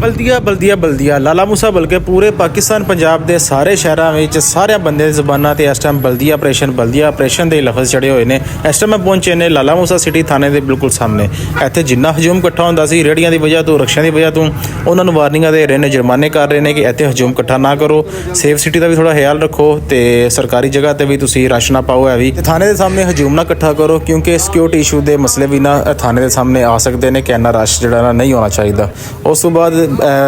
ਬਲਦੀਆ ਲਾਲਾ ਮੂਸਾ ਬਲਕਿ ਪੂਰੇ ਪਾਕਿਸਤਾਨ ਪੰਜਾਬ ਦੇ ਸਾਰੇ ਸ਼ਹਿਰਾਂ ਵਿੱਚ ਸਾਰਿਆਂ ਬੰਦੇ ਦੀ ਜ਼ੁਬਾਨਾਂ ਤੇ ਇਸ ਟਾਈਮ ਬਲਦੀਆ ਆਪਰੇਸ਼ਨ ਦੇ ਲਫ਼ਜ਼ ਚੜੇ ਹੋਏ ਨੇ। ਇਸ ਟਾਈਮ ਮੈਂ ਪਹੁੰਚੇ ਨੇ ਲਾਲਾ ਮੂਸਾ ਸਿਟੀ ਥਾਣੇ ਦੇ ਬਿਲਕੁਲ ਸਾਹਮਣੇ। ਇੱਥੇ ਜਿੰਨਾ ਹਜੂਮ ਇਕੱਠਾ ਹੁੰਦਾ ਸੀ ਰੇਹੜੀਆਂ ਦੀ ਵਜ੍ਹਾ ਤੋਂ, ਰਕਸ਼ਿਆਂ ਦੀ ਵਜ੍ਹਾ ਤੋਂ, ਉਹਨਾਂ ਨੂੰ ਵਾਰਨਿੰਗਾਂ ਦੇ ਰਹੇ ਨੇ, ਜੁਰਮਾਨੇ ਕਰ ਰਹੇ ਨੇ ਕਿ ਇੱਥੇ ਹਜੂਮ ਇਕੱਠਾ ਨਾ ਕਰੋ, ਸੇਫ ਸਿਟੀ ਦਾ ਵੀ ਥੋੜਾ ਖਿਆਲ ਰੱਖੋ ਤੇ ਸਰਕਾਰੀ ਜਗ੍ਹਾ ਤੇ ਵੀ ਤੁਸੀਂ ਰਸ਼ ਨਾ ਪਾਓ। ਹੈ ਵੀ ਥਾਣੇ ਦੇ ਸਾਹਮਣੇ ਹਜੂਮ ਨਾ ਇਕੱਠਾ ਕਰੋ ਕਿਉਂਕਿ ਸਿਕਿਉਰਿਟੀ ਇਸ਼ੂ ਦੇ ਮਸਲੇ ਵੀ ਨਾ ਥਾਣੇ ਦੇ ਸਾਹਮਣੇ ਆ ਸਕਦੇ ਨੇ ਕਿ ਇੰਨਾ ਰਸ਼ ਜਿਹੜਾ ਨਾ ਨਹੀਂ ਹੋਣਾ ਚਾਹੀਦਾ। ਉਸ ਤੋਂ ਬਾਅਦ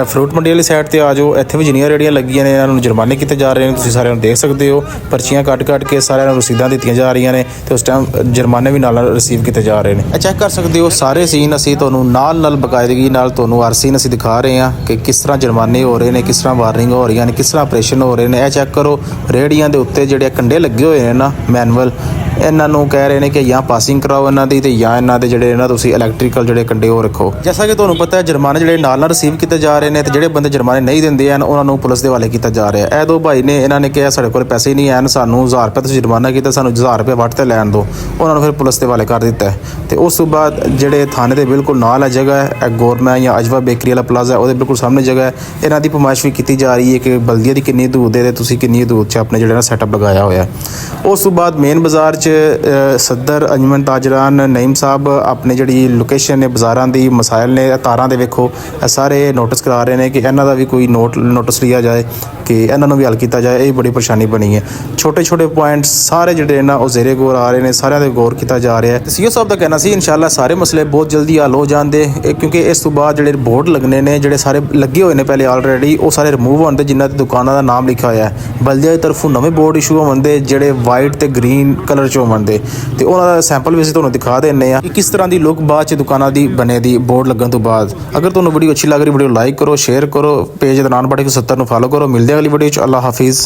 ਫਰੂਟ ਮੰਡੀ ਵਾਲੀ ਸਾਈਡ ਤੇ ਆ ਜਾਓ। ਇੱਥੇ ਵੀ ਜਿੰਨੀਆਂ ਰੇਹੜੀਆਂ ਲੱਗੀਆਂ ਨੇ ਇਹਨਾਂ ਨੂੰ ਜੁਰਮਾਨੇ ਕੀਤੇ ਜਾ ਰਹੇ ਨੇ, ਤੁਸੀਂ ਸਾਰਿਆਂ ਨੂੰ ਦੇਖ ਸਕਦੇ ਹੋ। ਪਰਚੀਆਂ ਕੱਟ ਕੇ ਸਾਰਿਆਂ ਨੂੰ ਰਸੀਦਾਂ ਦਿੱਤੀਆਂ ਜਾ ਰਹੀਆਂ ਨੇ ਤੇ ਉਸ ਟਾਈਮ ਜੁਰਮਾਨੇ ਵੀ ਨਾਲ ਰਿਸੀਵ ਕੀਤੇ ਜਾ ਰਹੇ ਨੇ। ਇਹ ਚੈੱਕ ਕਰ ਸਕਦੇ ਹੋ ਸਾਰੇ ਸੀਨ ਅਸੀਂ ਤੁਹਾਨੂੰ ਨਾਲ ਬਕਾਇਦਗੀ ਨਾਲ ਤੁਹਾਨੂੰ ਹਰ ਸੀਨ ਅਸੀਂ ਦਿਖਾ ਰਹੇ ਹਾਂ ਕਿ ਕਿਸ ਤਰ੍ਹਾਂ ਜੁਰਮਾਨੇ ਹੋ ਰਹੇ ਨੇ, ਕਿਸ ਤਰ੍ਹਾਂ ਵਾਰਨਿੰਗ ਹੋ ਰਹੀਆਂ ਨੇ, ਕਿਸ ਤਰ੍ਹਾਂ ਆਪਰੇਸ਼ਨ ਹੋ ਰਹੇ ਨੇ। ਇਹ ਚੈੱਕ ਕਰੋ ਰੇਹੜੀਆਂ ਦੇ ਉੱਤੇ ਜਿਹੜੇ ਕੰਡੇ ਲੱਗੇ ਹੋਏ ਨੇ ਨਾ ਮੈਨੂਅਲ, ਇਹਨਾਂ ਨੂੰ ਕਹਿ ਰਹੇ ਨੇ ਕਿ ਜਾਂ ਪਾਸਿੰਗ ਕਰਾਓ ਇਹਨਾਂ ਦੀ ਤੇ ਜਾਂ ਇਹਨਾਂ ਦੇ ਜਿਹੜੇ ਨਾ ਤੁਸੀਂ ਇਲੈਕਟ੍ਰੀਕਲ ਜਿਹੜੇ ਕੰਡੇ ਉਹ ਰੱਖੋ। ਜੈਸਾ ਕਿ ਤੁਹਾਨੂੰ ਪਤਾ ਹੈ ਜੁਰਮਾਨੇ ਜਿਹੜੇ ਨਾਲ ਰਿਸੀਵ ਕੀਤੇ ਜਾ ਰਹੇ ਨੇ ਤੇ ਜਿਹੜੇ ਬੰਦੇ ਜੁਰਮਾਨੇ ਨਹੀਂ ਦਿੰਦੇ ਹਨ ਉਹਨਾਂ ਨੂੰ ਪੁਲਿਸ ਦੇ ਹਵਾਲੇ ਕੀਤਾ ਜਾ ਰਿਹਾ। ਇਹ ਦੋ ਭਾਈ ਨੇ ਇਹਨਾਂ ਨੇ ਕਿਹਾ ਸਾਡੇ ਕੋਲ ਪੈਸੇ ਨਹੀਂ ਆਣ, ਸਾਨੂੰ 1000 ਰੁਪਏ ਤੁਸੀਂ ਜੁਰਮਾਨਾ ਕੀਤਾ, ਸਾਨੂੰ 1000 ਰੁਪਏ ਵੱਟ ਤੇ ਲੈਣ ਦਿਓ। ਉਹਨਾਂ ਨੂੰ ਫਿਰ ਪੁਲਿਸ ਦੇ ਹਵਾਲੇ ਕਰ ਦਿੱਤਾ ਤੇ ਉਸ ਤੋਂ ਬਾਅਦ ਜਿਹੜੇ ਥਾਣੇ ਦੇ ਬਿਲਕੁਲ ਨਾਲ ਹੈ ਜਗ੍ਹਾ ਹੈ ਗੌਰਮੈਂ ਜਾਂ ਅਜਵਾ ਬੇਕਰੀ ਵਾਲਾ ਪਲਾਜ਼ਾ, ਉਹਦੇ ਬਿਲਕੁਲ ਸਾਹਮਣੇ ਜਗ੍ਹਾ ਹੈ। ਇਹਨਾਂ ਦੀ ਫਰਮਾਇਸ਼ ਵੀ ਕੀਤੀ ਜਾ ਰਹੀ ਹੈ ਕਿ ਬਲਦੀਆ ਦੀ ਕਿੰਨੀ ਦੂਰ ਦੇ ਤੇ ਤੁਸੀਂ ਕਿੰਨੀ ਦੂਰ 'ਚ ਆਪਣੇ ਜਿਹੜਾ ਨਾ ਸੈਟਅਪ ਲਗਾਇਆ ਹੋਇਆ। ਉਸ ਤੋਂ ਬਾਅਦ ਮੇਨ ਬਾਜ਼ਾਰ 'ਚ ਸਦਰ ਅੰਜਮਨ ਤਾਜਰਾਨ ਨਈਮ ਸਾਹਿਬ ਆਪਣੇ ਜਿਹੜੀ ਲੋਕੇਸ਼ਨ ਨੇ ਬਾਜ਼ਾਰਾਂ ਦੀ ਮਸਾਇਲ ਨੇ ਤਾਰਾਂ ਦੇ ਵੇਖੋ ਇਹ ਸਾਰੇ ਨੋਟਿਸ ਕਰਾ ਰਹੇ ਨੇ ਕਿ ਇਹਨਾਂ ਦਾ ਵੀ ਕੋਈ ਨੋਟਿਸ ਲਿਆ ਜਾਏ ਕਿ ਇਹਨਾਂ ਨੂੰ ਵੀ ਹੱਲ ਕੀਤਾ ਜਾਏ। ਇਹ ਬੜੀ ਪਰੇਸ਼ਾਨੀ ਬਣੀ ਹੈ। ਛੋਟੇ ਪੁਆਇੰਟਸ ਸਾਰੇ ਜਿਹੜੇ ਨਾ ਉਹ ਜ਼ੇਰੇ ਗੌਰ ਆ ਰਹੇ ਨੇ, ਸਾਰਿਆਂ ਦੇ ਗੌਰ ਕੀਤਾ ਜਾ ਰਿਹਾ ਹੈ। ਸੀਓ ਸਾਹਿਬ ਦਾ ਕਹਿਣਾ ਸੀ ਇਨਸ਼ਾਅੱਲਾ ਸਾਰੇ ਮਸਲੇ ਬਹੁਤ ਜਲਦੀ ਹੱਲ ਹੋ ਜਾਂਦੇ ਕਿਉਂਕਿ ਇਸ ਤੋਂ ਬਾਅਦ ਜਿਹੜੇ ਬੋਰਡ ਲੱਗਣੇ ਨੇ ਜਿਹੜੇ ਸਾਰੇ ਲੱਗੇ ਹੋਏ ਨੇ ਪਹਿਲੇ ਆਲਰੇਡੀ ਉਹ ਸਾਰੇ ਰਿਮੂਵ ਹੋਣ ਦੇ ਜਿਨ੍ਹਾਂ ਤੇ ਦੁਕਾਨਾਂ ਦਾ ਨਾਮ ਲਿਖਿਆ ਹੋਇਆ ਹੈ। ਬਲਦੀਆ ਦੀ ਤਰਫੋਂ ਨਵੇਂ ਬੋਰਡ ਇਸ਼ੂ ਹੋਣ ਦੇ ਜਿਹੜੇ ਵਾਈਟ ਤੇ ਗ੍ਰੀਨ ਕਲਰ 'ਚ ਹੋਣ ਦੇ ਤੇ ਉਹਨਾਂ ਦਾ ਸੈਂਪਲ ਵੀ ਅਸੀਂ ਤੁਹਾਨੂੰ ਦਿਖਾ ਦਿੰਦੇ ਆ ਕਿ ਕਿਸ ਤਰ੍ਹਾਂ ਦੀ ਲੁੱਕ ਬਾਅਦ 'ਚ ਦੁਕਾਨਾਂ ਦੀ ਬਣੇ ਦੀ ਬੋਰਡ ਲੱਗਣ ਤੋਂ ਬਾਅਦ। ਅਗਰ ਤੁਹਾਨੂੰ ਵੀਡੀਓ ਅੱਛੀ ਲੱਗ ਰਹੀ ਵੀਡੀਓ ਲਾਈਕ ਕਰੋ, ਸ਼ੇਅਰ ਕਰੋ, ਪੇਜ ਦਾ ਨਾਮ ਪੜ੍ਹ ਕੇ 70 ਨੂੰ ਫਾਲੋ ਕਰੋ। ਮਿਲਦੇ ਅਗਲੀ ਵੀਡੀਓ 'ਚ। ਅੱਲਾ ਹਾਫਿਜ਼।